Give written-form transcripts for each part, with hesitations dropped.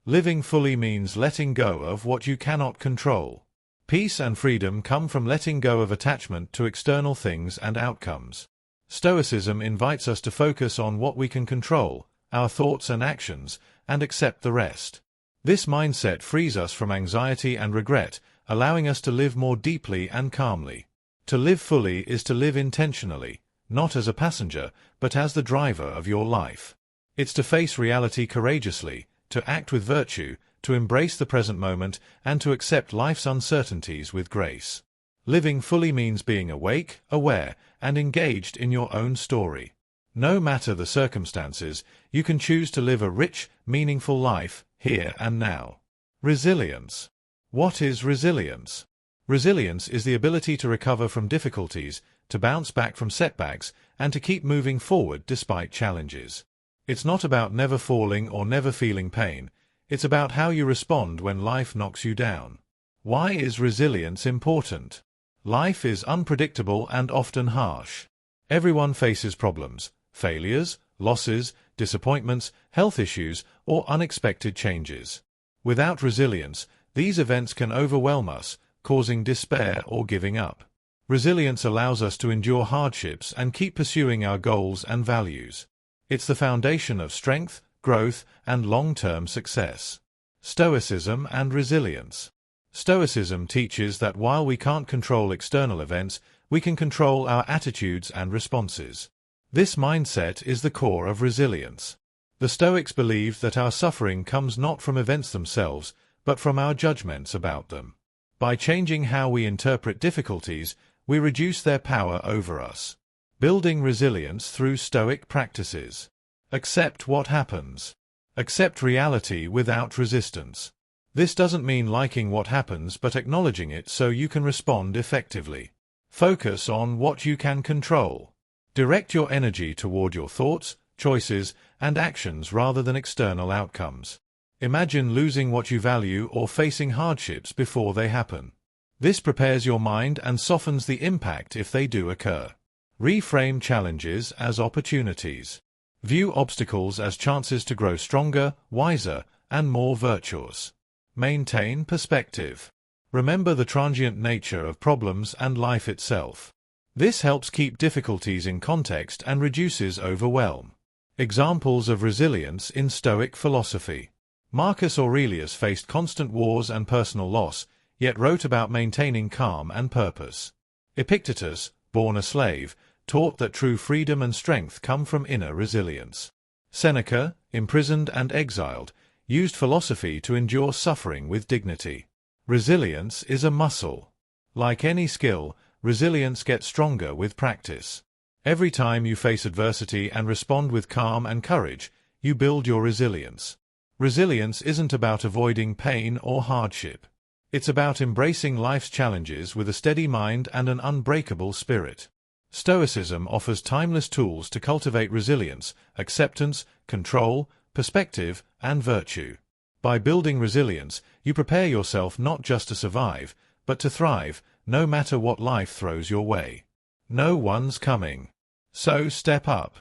Living fully means letting go of what you cannot control. Peace and freedom come from letting go of attachment to external things and outcomes. Stoicism invites us to focus on what we can control, our thoughts and actions, and accept the rest. This mindset frees us from anxiety and regret, allowing us to live more deeply and calmly. To live fully is to live intentionally, not as a passenger, but as the driver of your life. It's to face reality courageously, to act with virtue, to embrace the present moment, and to accept life's uncertainties with grace. Living fully means being awake, aware, and engaged in your own story. No matter the circumstances, you can choose to live a rich, meaningful life, here and now. Resilience. What is resilience? Resilience is the ability to recover from difficulties, to bounce back from setbacks, and to keep moving forward despite challenges. It's not about never falling or never feeling pain. It's about how you respond when life knocks you down. Why is resilience important? Life is unpredictable and often harsh. Everyone faces problems, failures, losses, disappointments, health issues, or unexpected changes. Without resilience, these events can overwhelm us, causing despair or giving up. Resilience allows us to endure hardships and keep pursuing our goals and values. It's the foundation of strength, growth, and long-term success. Stoicism and resilience. Stoicism teaches that while we can't control external events, we can control our attitudes and responses. This mindset is the core of resilience. The Stoics believed that our suffering comes not from events themselves, but from our judgments about them. By changing how we interpret difficulties, we reduce their power over us. Building resilience through Stoic practices. Accept what happens. Accept reality without resistance. This doesn't mean liking what happens but acknowledging it so you can respond effectively. Focus on what you can control. Direct your energy toward your thoughts, choices, and actions rather than external outcomes. Imagine losing what you value or facing hardships before they happen. This prepares your mind and softens the impact if they do occur. Reframe challenges as opportunities. View obstacles as chances to grow stronger, wiser, and more virtuous. Maintain perspective. Remember the transient nature of problems and life itself. This helps keep difficulties in context and reduces overwhelm. Examples of resilience in Stoic philosophy. Marcus Aurelius faced constant wars and personal loss, yet wrote about maintaining calm and purpose. Epictetus, born a slave, taught that true freedom and strength come from inner resilience. Seneca, imprisoned and exiled, used philosophy to endure suffering with dignity. Resilience is a muscle. Like any skill, resilience gets stronger with practice. Every time you face adversity and respond with calm and courage, you build your resilience. Resilience isn't about avoiding pain or hardship. It's about embracing life's challenges with a steady mind and an unbreakable spirit. Stoicism offers timeless tools to cultivate resilience, acceptance, control, perspective, and virtue. By building resilience, you prepare yourself not just to survive, but to thrive, no matter what life throws your way. No one's coming. So step up.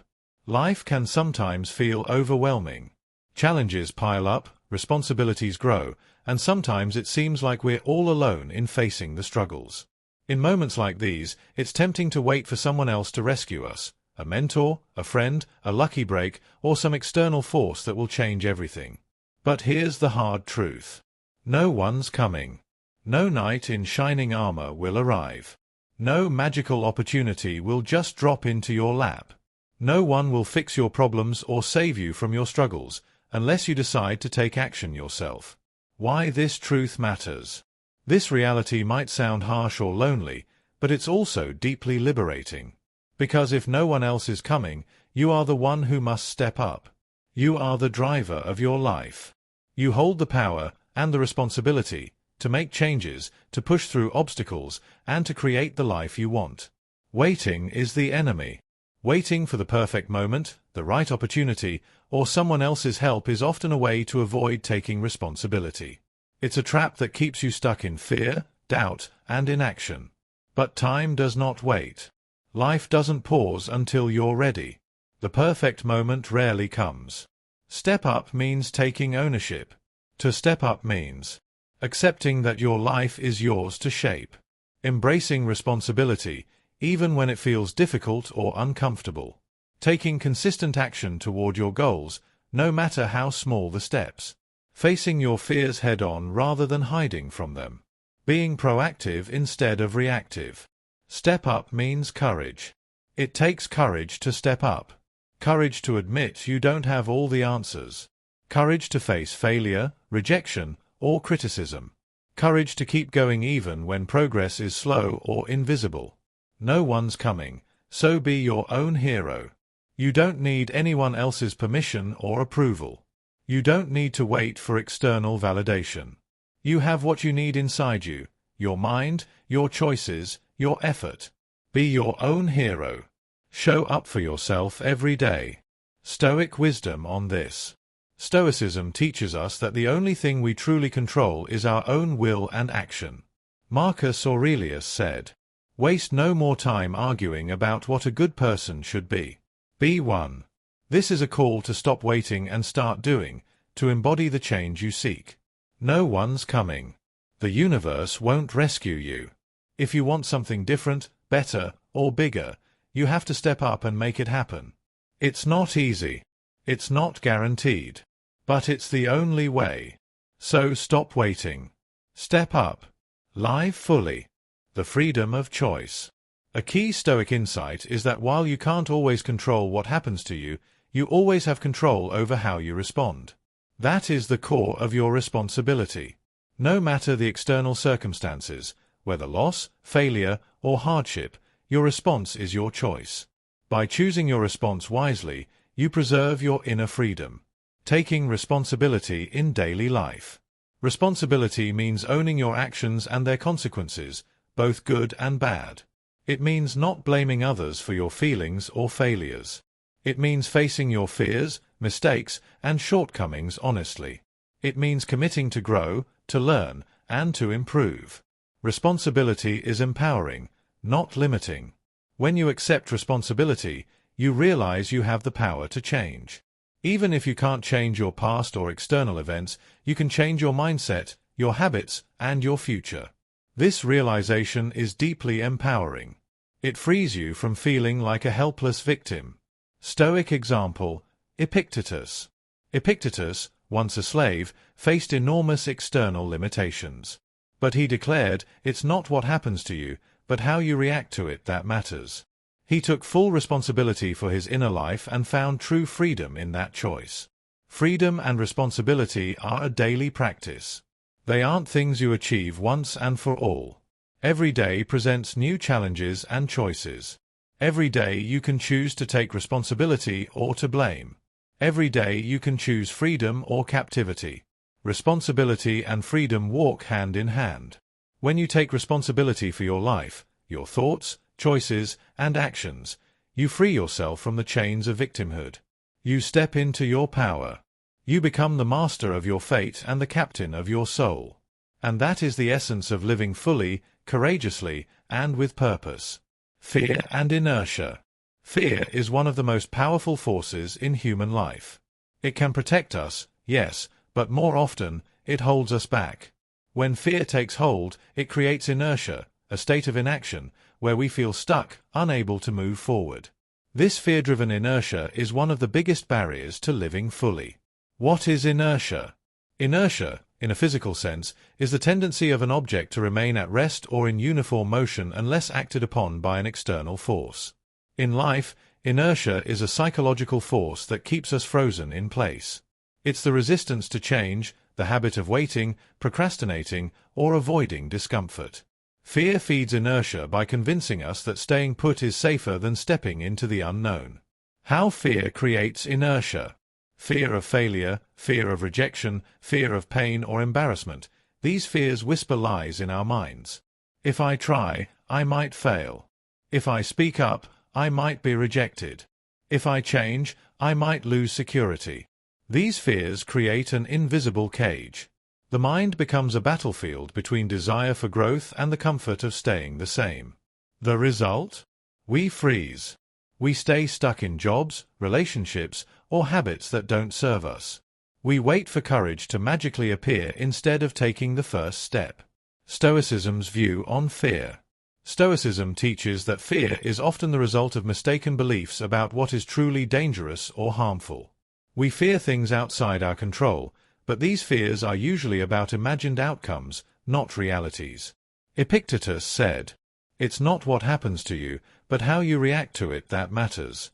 Life can sometimes feel overwhelming. Challenges pile up, responsibilities grow, and sometimes it seems like we're all alone in facing the struggles. In moments like these, it's tempting to wait for someone else to rescue us, a mentor, a friend, a lucky break, or some external force that will change everything. But here's the hard truth. No one's coming. No knight in shining armor will arrive. No magical opportunity will just drop into your lap. No one will fix your problems or save you from your struggles, unless you decide to take action yourself. Why this truth matters. This reality might sound harsh or lonely, but it's also deeply liberating. Because if no one else is coming, you are the one who must step up. You are the driver of your life. You hold the power and the responsibility to make changes, to push through obstacles, and to create the life you want. Waiting is the enemy. Waiting for the perfect moment, the right opportunity, or someone else's help is often a way to avoid taking responsibility. It's a trap that keeps you stuck in fear, doubt, and inaction. But time does not wait. Life doesn't pause until you're ready. The perfect moment rarely comes. Step up means taking ownership. To step up means accepting that your life is yours to shape, embracing responsibility even when it feels difficult or uncomfortable, taking consistent action toward your goals no matter how small the steps, facing your fears head-on rather than hiding from them, being proactive instead of reactive. Step up means courage. It takes courage to step up. Courage to admit you don't have all the answers. Courage to face failure, rejection, or criticism. Courage to keep going even when progress is slow or invisible. No one's coming, so be your own hero. You don't need anyone else's permission or approval. You don't need to wait for external validation. You have what you need inside you, your mind, your choices, your effort. Be your own hero. Show up for yourself every day. Stoic wisdom on this. Stoicism teaches us that the only thing we truly control is our own will and action. Marcus Aurelius said, "Waste no more time arguing about what a good person should be. Be one." This is a call to stop waiting and start doing, to embody the change you seek. No one's coming. The universe won't rescue you. If you want something different, better, or bigger, you have to step up and make it happen. It's not easy. It's not guaranteed. But it's the only way. So stop waiting. Step up. Live fully. The freedom of choice. A key Stoic insight is that while you can't always control what happens to you, you always have control over how you respond. That is the core of your responsibility. No matter the external circumstances, whether loss, failure, or hardship, your response is your choice. By choosing your response wisely, you preserve your inner freedom. Taking responsibility in daily life. Responsibility means owning your actions and their consequences, both good and bad. It means not blaming others for your feelings or failures. It means facing your fears, mistakes, and shortcomings honestly. It means committing to grow, to learn, and to improve. Responsibility is empowering, not limiting. When you accept responsibility, you realize you have the power to change. Even if you can't change your past or external events, you can change your mindset, your habits, and your future. This realization is deeply empowering. It frees you from feeling like a helpless victim. Stoic example, Epictetus. Epictetus, once a slave, faced enormous external limitations. But he declared, "It's not what happens to you, but how you react to it that matters." He took full responsibility for his inner life and found true freedom in that choice. Freedom and responsibility are a daily practice. They aren't things you achieve once and for all. Every day presents new challenges and choices. Every day you can choose to take responsibility or to blame. Every day you can choose freedom or captivity. Responsibility and freedom walk hand in hand. When you take responsibility for your life, your thoughts, choices, and actions, you free yourself from the chains of victimhood. You step into your power. You become the master of your fate and the captain of your soul. And that is the essence of living fully, courageously, and with purpose. Fear and inertia. Fear is one of the most powerful forces in human life. It can protect us, yes, but more often, it holds us back. When fear takes hold, it creates inertia, a state of inaction, where we feel stuck, unable to move forward. This fear-driven inertia is one of the biggest barriers to living fully. What is inertia? Inertia, in a physical sense, is the tendency of an object to remain at rest or in uniform motion unless acted upon by an external force. In life, inertia is a psychological force that keeps us frozen in place. It's the resistance to change, the habit of waiting, procrastinating, or avoiding discomfort. Fear feeds inertia by convincing us that staying put is safer than stepping into the unknown. How fear creates inertia. Fear of failure, fear of rejection, fear of pain or embarrassment. These fears whisper lies in our minds. If I try, I might fail. If I speak up, I might be rejected. If I change, I might lose security. These fears create an invisible cage. The mind becomes a battlefield between desire for growth and the comfort of staying the same. The result? We freeze. We stay stuck in jobs, relationships, or habits that don't serve us. We wait for courage to magically appear instead of taking the first step. Stoicism's view on fear. Stoicism teaches that fear is often the result of mistaken beliefs about what is truly dangerous or harmful. We fear things outside our control, but these fears are usually about imagined outcomes, not realities. Epictetus said, "It's not what happens to you, but how you react to it that matters."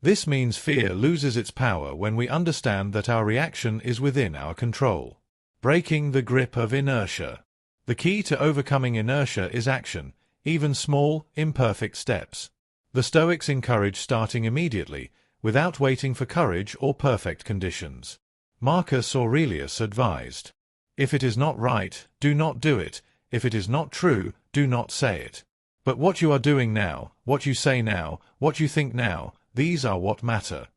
This means fear loses its power when we understand that our reaction is within our control. Breaking the grip of inertia. The key to overcoming inertia is action, even small, imperfect steps. The Stoics encourage starting immediately, without waiting for courage or perfect conditions. Marcus Aurelius advised, "If it is not right, do not do it. If it is not true, do not say it. But what you are doing now, what you say now, what you think now, these are what matter."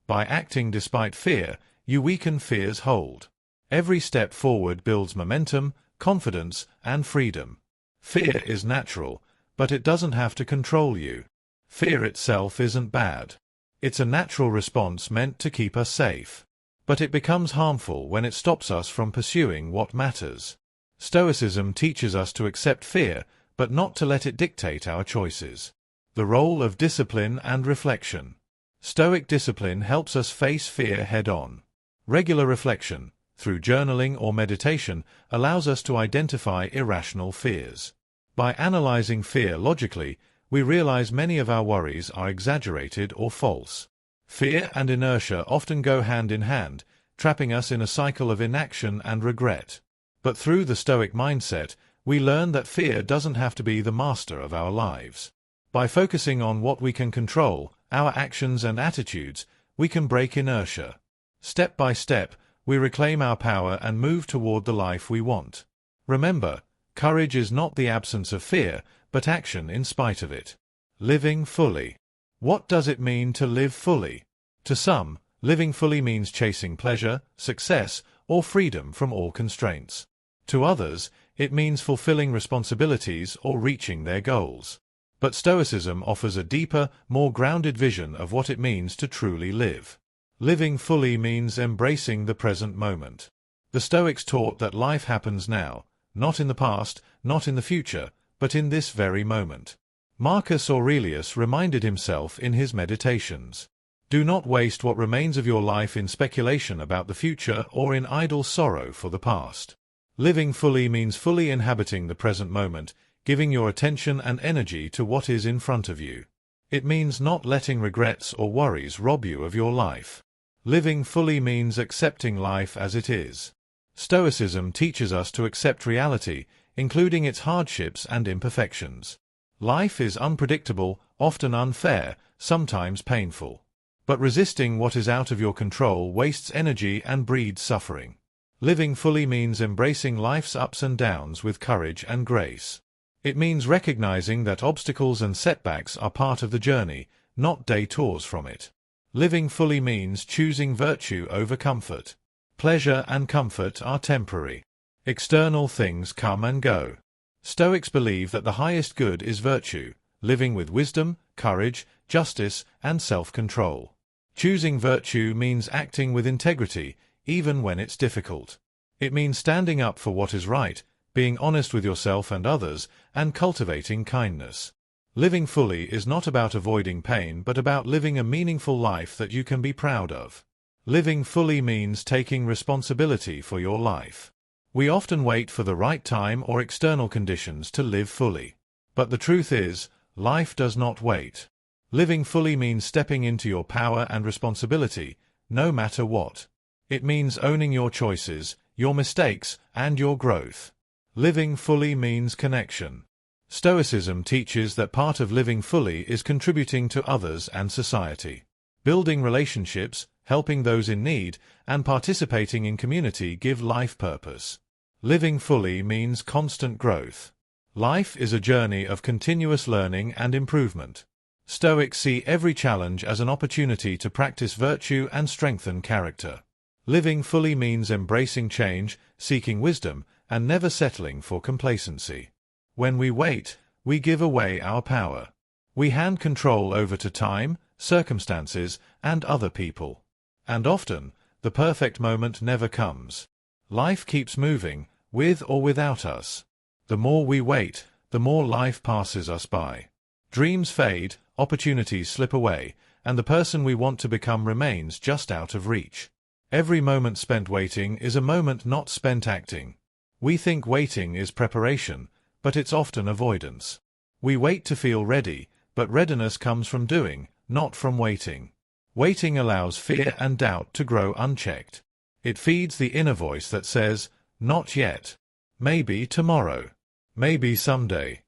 By acting despite fear, you weaken fear's hold. Every step forward builds momentum, confidence, and freedom. Fear is natural, but it doesn't have to control you. Fear itself isn't bad. It's a natural response meant to keep us safe. But it becomes harmful when it stops us from pursuing what matters. Stoicism teaches us to accept fear, but not to let it dictate our choices. The role of discipline and reflection. Stoic discipline helps us face fear head-on. Regular reflection, through journaling or meditation, allows us to identify irrational fears. By analyzing fear logically, we realize many of our worries are exaggerated or false. Fear and inertia often go hand in hand, trapping us in a cycle of inaction and regret. But through the Stoic mindset, we learn that fear doesn't have to be the master of our lives. By focusing on what we can control, our actions and attitudes, we can break inertia. Step by step, we reclaim our power and move toward the life we want. Remember, courage is not the absence of fear, but action in spite of it. Living fully. What does it mean to live fully? To some, living fully means chasing pleasure, success, or freedom from all constraints. To others, it means fulfilling responsibilities or reaching their goals. But Stoicism offers a deeper, more grounded vision of what it means to truly live. Living fully means embracing the present moment. The Stoics taught that life happens now, not in the past, not in the future, but in this very moment. Marcus Aurelius reminded himself in his Meditations, "Do not waste what remains of your life in speculation about the future or in idle sorrow for the past." Living fully means fully inhabiting the present moment, giving your attention and energy to what is in front of you. It means not letting regrets or worries rob you of your life. Living fully means accepting life as it is. Stoicism teaches us to accept reality, including its hardships and imperfections. Life is unpredictable, often unfair, sometimes painful. But resisting what is out of your control wastes energy and breeds suffering. Living fully means embracing life's ups and downs with courage and grace. It means recognizing that obstacles and setbacks are part of the journey, not detours from it. Living fully means choosing virtue over comfort. Pleasure and comfort are temporary. External things come and go. Stoics believe that the highest good is virtue, living with wisdom, courage, justice, and self-control. Choosing virtue means acting with integrity, even when it's difficult. It means standing up for what is right, being honest with yourself and others, and cultivating kindness. Living fully is not about avoiding pain but about living a meaningful life that you can be proud of. Living fully means taking responsibility for your life. We often wait for the right time or external conditions to live fully. But the truth is, life does not wait. Living fully means stepping into your power and responsibility, no matter what. It means owning your choices, your mistakes, and your growth. Living fully means connection. Stoicism teaches that part of living fully is contributing to others and society. Building relationships, helping those in need, and participating in community give life purpose. Living fully means constant growth. Life is a journey of continuous learning and improvement. Stoics see every challenge as an opportunity to practice virtue and strengthen character. Living fully means embracing change, seeking wisdom, and never settling for complacency. When we wait, we give away our power. We hand control over to time, circumstances, and other people. And often, the perfect moment never comes. Life keeps moving, with or without us. The more we wait, the more life passes us by. Dreams fade, opportunities slip away, and the person we want to become remains just out of reach. Every moment spent waiting is a moment not spent acting. We think waiting is preparation, but it's often avoidance. We wait to feel ready, but readiness comes from doing, not from waiting. Waiting allows fear and doubt to grow unchecked. It feeds the inner voice that says, "Not yet. Maybe tomorrow. Maybe someday."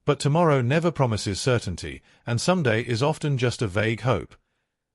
But tomorrow never promises certainty, and someday is often just a vague hope.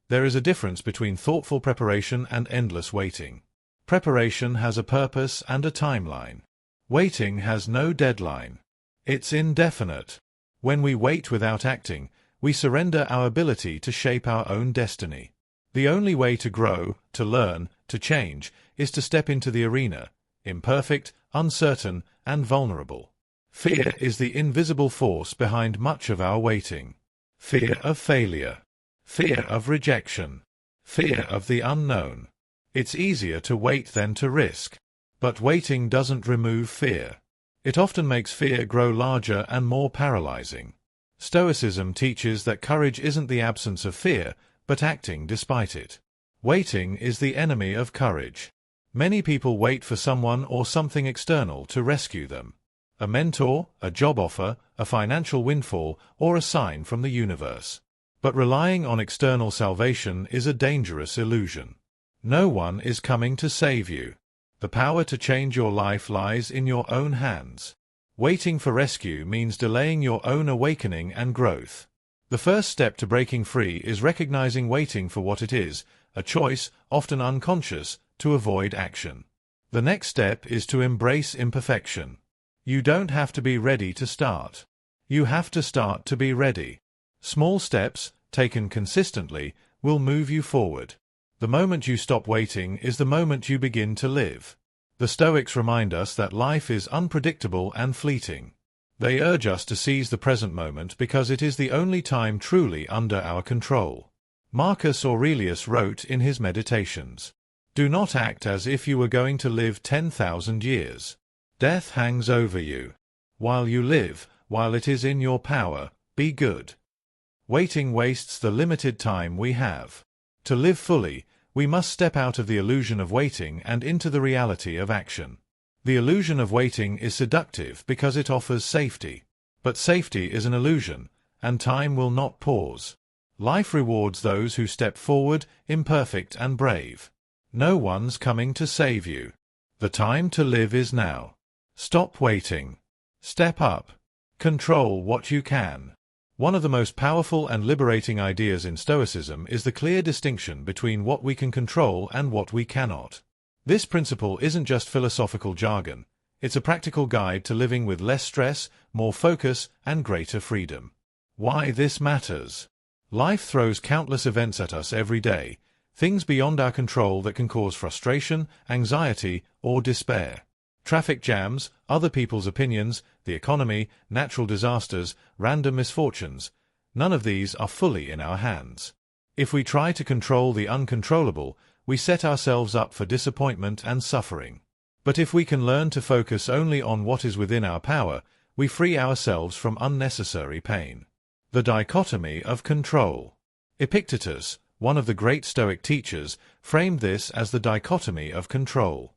There is a difference between thoughtful preparation and endless waiting. Preparation has a purpose and a timeline. Waiting has no deadline. It's indefinite. When we wait without acting, we surrender our ability to shape our own destiny. The only way to grow, to learn, to change, is to step into the arena, imperfect, uncertain, and vulnerable. Fear is the invisible force behind much of our waiting. Fear of failure. Fear of rejection. Fear of the unknown. It's easier to wait than to risk. But waiting doesn't remove fear. It often makes fear grow larger and more paralyzing. Stoicism teaches that courage isn't the absence of fear, but acting despite it. Waiting is the enemy of courage. Many people wait for someone or something external to rescue them. A mentor, a job offer, a financial windfall, or a sign from the universe. But relying on external salvation is a dangerous illusion. No one is coming to save you. The power to change your life lies in your own hands. Waiting for rescue means delaying your own awakening and growth. The first step to breaking free is recognizing waiting for what it is, a choice, often unconscious, to avoid action. The next step is to embrace imperfection. You don't have to be ready to start. You have to start to be ready. Small steps, taken consistently, will move you forward. The moment you stop waiting is the moment you begin to live. The Stoics remind us that life is unpredictable and fleeting. They urge us to seize the present moment because it is the only time truly under our control. Marcus Aurelius wrote in his Meditations, "Do not act as if you were going to live 10,000 years. Death hangs over you. While you live, while it is in your power, be good." Waiting wastes the limited time we have. To live fully, we must step out of the illusion of waiting and into the reality of action. The illusion of waiting is seductive because it offers safety. But safety is an illusion, and time will not pause. Life rewards those who step forward, imperfect and brave. No one's coming to save you. The time to live is now. Stop waiting. Step up. Control what you can. One of the most powerful and liberating ideas in Stoicism is the clear distinction between what we can control and what we cannot. This principle isn't just philosophical jargon. It's a practical guide to living with less stress, more focus, and greater freedom. Why this matters? Life throws countless events at us every day, things beyond our control that can cause frustration, anxiety, or despair. Traffic jams, other people's opinions, the economy, natural disasters, random misfortunes. None of these are fully in our hands. If we try to control the uncontrollable, we set ourselves up for disappointment and suffering. But if we can learn to focus only on what is within our power, we free ourselves from unnecessary pain. The dichotomy of control. Epictetus, one of the great Stoic teachers, framed this as the dichotomy of control.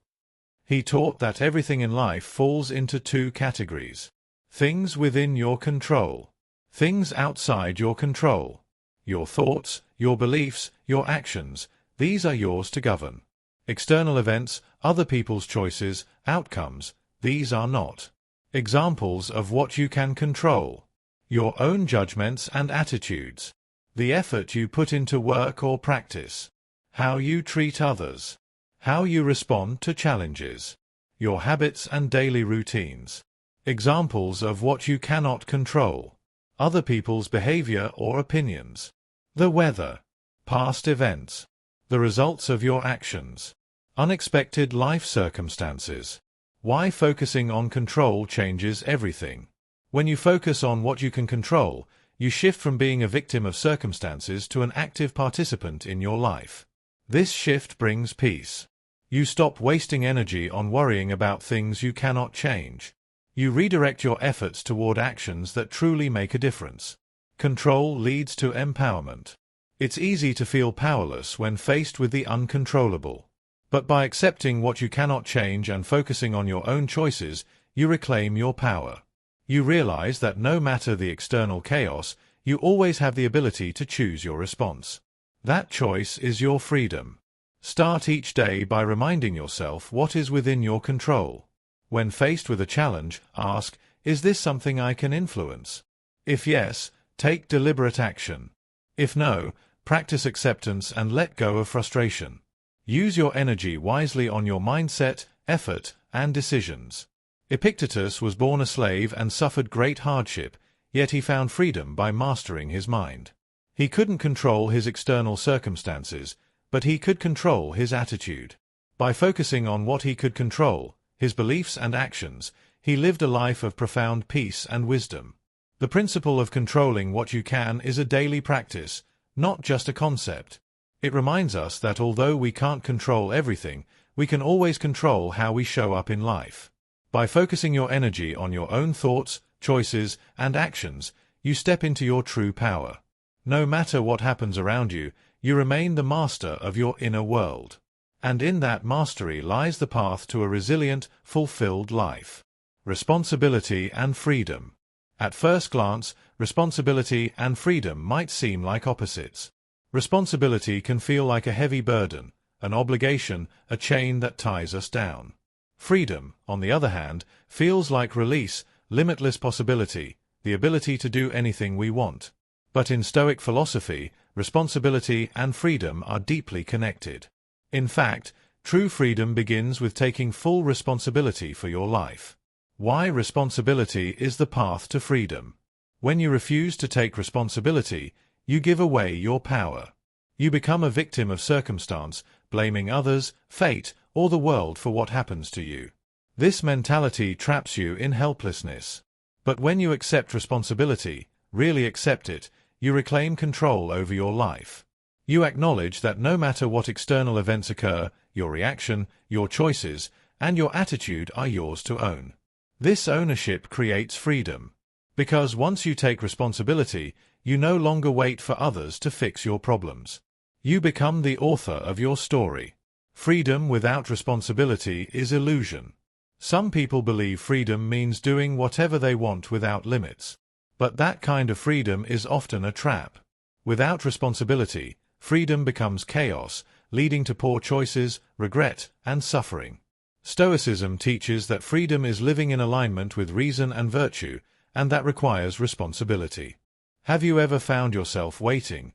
He taught that everything in life falls into two categories. Things within your control. Things outside your control. Your thoughts, your beliefs, your actions, these are yours to govern. External events, other people's choices, outcomes, these are not. Examples of what you can control. Your own judgments and attitudes. The effort you put into work or practice. How you treat others. How you respond to challenges. Your habits and daily routines. Examples of what you cannot control. Other people's behavior or opinions. The weather. Past events. The results of your actions. Unexpected life circumstances. Why focusing on control changes everything. When you focus on what you can control, you shift from being a victim of circumstances to an active participant in your life. This shift brings peace. You stop wasting energy on worrying about things you cannot change. You redirect your efforts toward actions that truly make a difference. Control leads to empowerment. It's easy to feel powerless when faced with the uncontrollable. But by accepting what you cannot change and focusing on your own choices, you reclaim your power. You realize that no matter the external chaos, you always have the ability to choose your response. That choice is your freedom. Start each day by reminding yourself what is within your control. When faced with a challenge, ask, is this something I can influence? If yes, take deliberate action. If no, practice acceptance and let go of frustration. Use your energy wisely on your mindset, effort, and decisions. Epictetus was born a slave and suffered great hardship, yet he found freedom by mastering his mind. He couldn't control his external circumstances, but he could control his attitude. By focusing on what he could control, his beliefs and actions, he lived a life of profound peace and wisdom. The principle of controlling what you can is a daily practice, not just a concept. It reminds us that although we can't control everything, we can always control how we show up in life. By focusing your energy on your own thoughts, choices, and actions, you step into your true power. No matter what happens around you, you remain the master of your inner world. And in that mastery lies the path to a resilient, fulfilled life. Responsibility and freedom. At first glance, responsibility and freedom might seem like opposites. Responsibility can feel like a heavy burden, an obligation, a chain that ties us down. Freedom, on the other hand, feels like release, limitless possibility, the ability to do anything we want. But in Stoic philosophy, responsibility and freedom are deeply connected. In fact, true freedom begins with taking full responsibility for your life. Why responsibility is the path to freedom. When you refuse to take responsibility, you give away your power. You become a victim of circumstance, blaming others, fate, or the world for what happens to you. This mentality traps you in helplessness. But when you accept responsibility, really accept it, you reclaim control over your life. You acknowledge that no matter what external events occur, your reaction, your choices, and your attitude are yours to own. This ownership creates freedom. Because once you take responsibility, you no longer wait for others to fix your problems. You become the author of your story. Freedom without responsibility is illusion. Some people believe freedom means doing whatever they want without limits. But that kind of freedom is often a trap. Without responsibility, freedom becomes chaos, leading to poor choices, regret, and suffering. Stoicism teaches that freedom is living in alignment with reason and virtue, and that requires responsibility. Have you ever found yourself waiting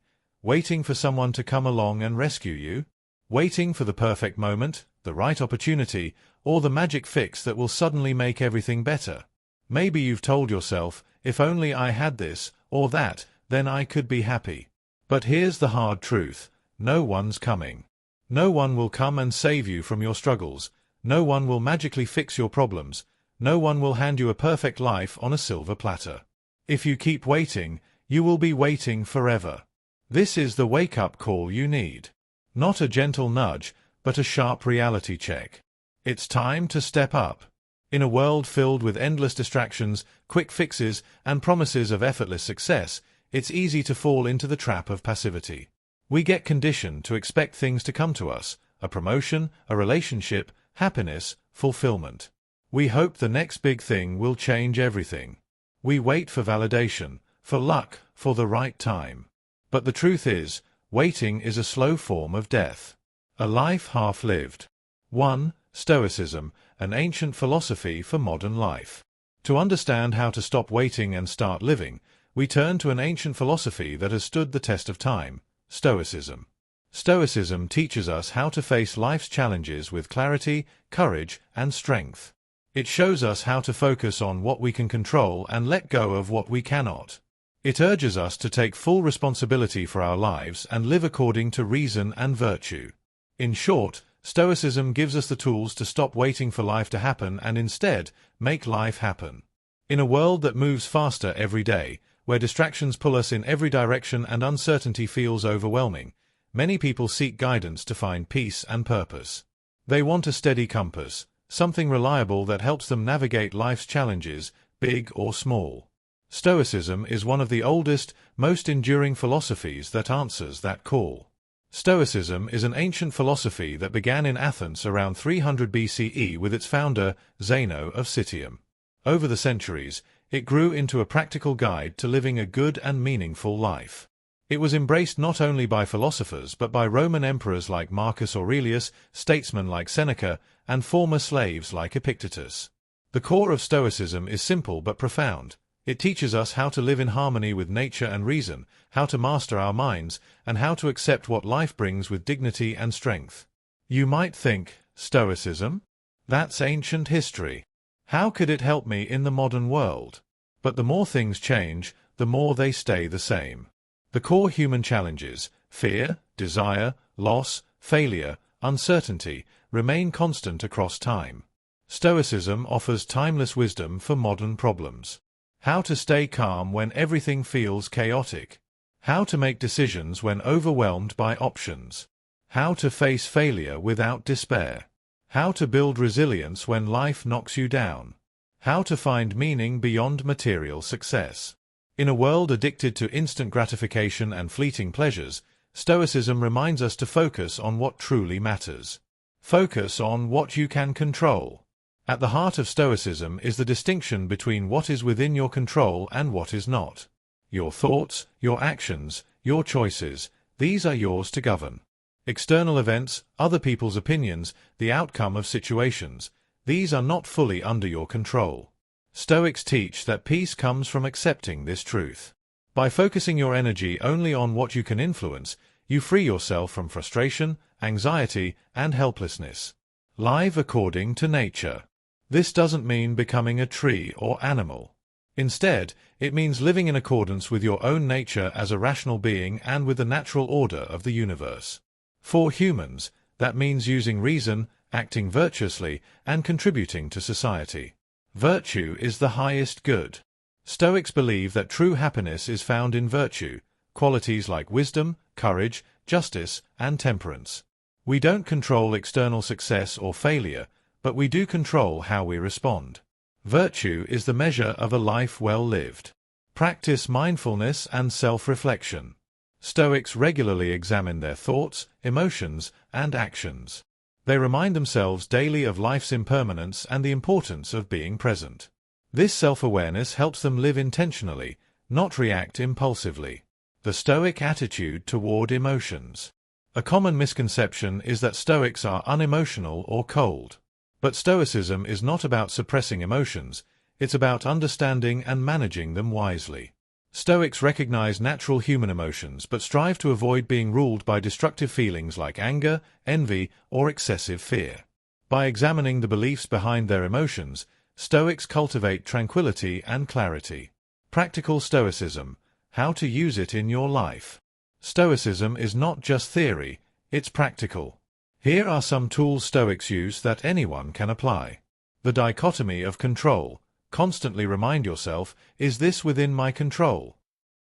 for someone to come along and rescue you? Waiting for the perfect moment, the right opportunity, or the magic fix that will suddenly make everything better? Maybe you've told yourself, if only I had this or that, then I could be happy. But here's the hard truth. No one's coming. No one will come and save you from your struggles. No one will magically fix your problems. No one will hand you a perfect life on a silver platter. If you keep waiting, you will be waiting forever. This is the wake-up call you need. Not a gentle nudge, but a sharp reality check. It's time to step up. In a world filled with endless distractions, quick fixes, and promises of effortless success, it's easy to fall into the trap of passivity. We get conditioned to expect things to come to us, a promotion, a relationship, happiness, fulfillment. We hope the next big thing will change everything. We wait for validation, for luck, for the right time. But the truth is, waiting is a slow form of death. A life half-lived. 1. Stoicism, an ancient philosophy for modern life. To understand how to stop waiting and start living, we turn to an ancient philosophy that has stood the test of time, Stoicism. Stoicism teaches us how to face life's challenges with clarity, courage, and strength. It shows us how to focus on what we can control and let go of what we cannot. It urges us to take full responsibility for our lives and live according to reason and virtue. In short, Stoicism gives us the tools to stop waiting for life to happen and instead make life happen. In a world that moves faster every day, where distractions pull us in every direction and uncertainty feels overwhelming, Many people seek guidance to find peace and purpose. They want a steady compass, something reliable that helps them navigate life's challenges, big or small. Stoicism is one of the oldest, most enduring philosophies that answers that call. Stoicism is an ancient philosophy that began in Athens around 300 BCE with its founder, Zeno of Citium. Over the centuries, it grew into a practical guide to living a good and meaningful life. It was embraced not only by philosophers but by Roman emperors like Marcus Aurelius, statesmen like Seneca, and former slaves like Epictetus. The core of Stoicism is simple but profound. It teaches us how to live in harmony with nature and reason, how to master our minds, and how to accept what life brings with dignity and strength. You might think, Stoicism? That's ancient history. How could it help me in the modern world? But the more things change, the more they stay the same. The core human challenges, fear, desire, loss, failure, uncertainty, remain constant across time. Stoicism offers timeless wisdom for modern problems. How to stay calm when everything feels chaotic. How to make decisions when overwhelmed by options. How to face failure without despair. How to build resilience when life knocks you down. How to find meaning beyond material success. In a world addicted to instant gratification and fleeting pleasures, Stoicism reminds us to focus on what truly matters. Focus on what you can control. At the heart of Stoicism is the distinction between what is within your control and what is not. Your thoughts, your actions, your choices, these are yours to govern. External events, other people's opinions, the outcome of situations, these are not fully under your control. Stoics teach that peace comes from accepting this truth. By focusing your energy only on what you can influence, you free yourself from frustration, anxiety, and helplessness. Live according to nature. This doesn't mean becoming a tree or animal. Instead, it means living in accordance with your own nature as a rational being and with the natural order of the universe. For humans, that means using reason, acting virtuously, and contributing to society. Virtue is the highest good. Stoics believe that true happiness is found in virtue, qualities like wisdom, courage, justice, and temperance. We don't control external success or failure, but we do control how we respond. Virtue is the measure of a life well lived. Practice mindfulness and self-reflection. Stoics regularly examine their thoughts, emotions, and actions. They remind themselves daily of life's impermanence and the importance of being present. This self-awareness helps them live intentionally, not react impulsively. The Stoic attitude toward emotions. A common misconception is that Stoics are unemotional or cold. But Stoicism is not about suppressing emotions, it's about understanding and managing them wisely. Stoics recognize natural human emotions but strive to avoid being ruled by destructive feelings like anger, envy, or excessive fear. By examining the beliefs behind their emotions, Stoics cultivate tranquility and clarity. Practical Stoicism. How to use it in your life. Stoicism is not just theory, it's practical. Here are some tools Stoics use that anyone can apply. The dichotomy of control. Constantly remind yourself, is this within my control?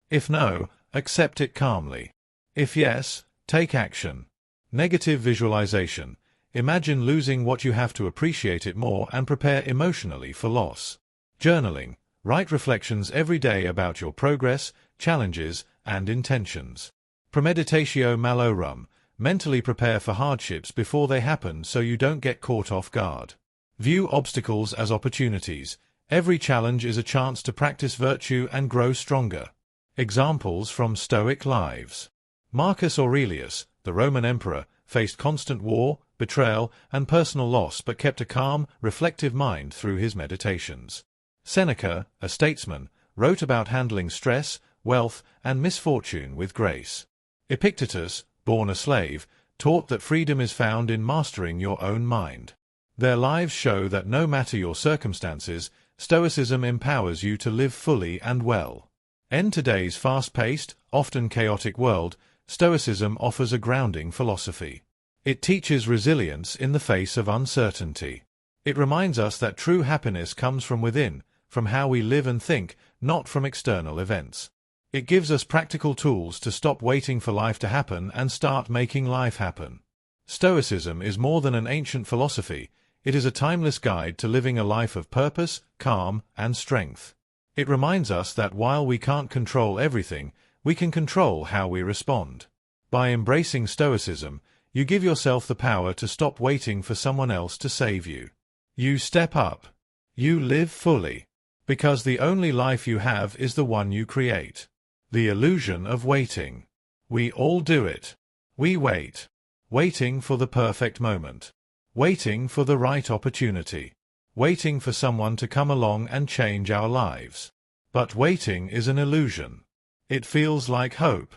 If no, accept it calmly. If yes, take action. Negative visualization. Imagine losing what you have to appreciate it more and prepare emotionally for loss. Journaling. Write reflections every day about your progress, challenges, and intentions. Premeditatio malorum. Mentally prepare for hardships before they happen so you don't get caught off guard. View obstacles as opportunities. Every challenge is a chance to practice virtue and grow stronger. Examples from Stoic lives. Marcus Aurelius, the Roman emperor, faced constant war, betrayal, and personal loss but kept a calm, reflective mind through his meditations. Seneca, a statesman, wrote about handling stress, wealth, and misfortune with grace. Epictetus, born a slave, taught that freedom is found in mastering your own mind. Their lives show that no matter your circumstances, Stoicism empowers you to live fully and well. In today's fast-paced, often chaotic world, Stoicism offers a grounding philosophy. It teaches resilience in the face of uncertainty. It reminds us that true happiness comes from within, from how we live and think, not from external events. It gives us practical tools to stop waiting for life to happen and start making life happen. Stoicism is more than an ancient philosophy. It is a timeless guide to living a life of purpose, calm, and strength. It reminds us that while we can't control everything, we can control how we respond. By embracing Stoicism, you give yourself the power to stop waiting for someone else to save you. You step up. You live fully. Because the only life you have is the one you create. The illusion of waiting. We all do it. We wait. Waiting for the perfect moment. Waiting for the right opportunity. Waiting for someone to come along and change our lives. But waiting is an illusion. It feels like hope.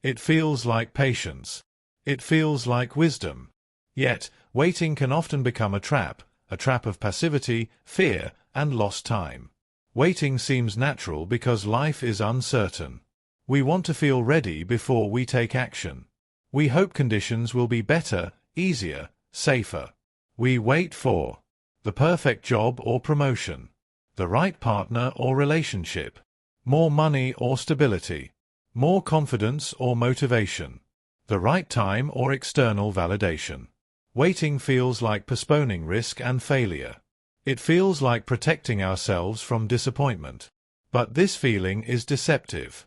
It feels like patience. It feels like wisdom. Yet, waiting can often become a trap of passivity, fear, and lost time. Waiting seems natural because life is uncertain. We want to feel ready before we take action. We hope conditions will be better, easier, safer. We wait for the perfect job or promotion, the right partner or relationship, more money or stability, more confidence or motivation, the right time or external validation. Waiting feels like postponing risk and failure. It feels like protecting ourselves from disappointment. But this feeling is deceptive.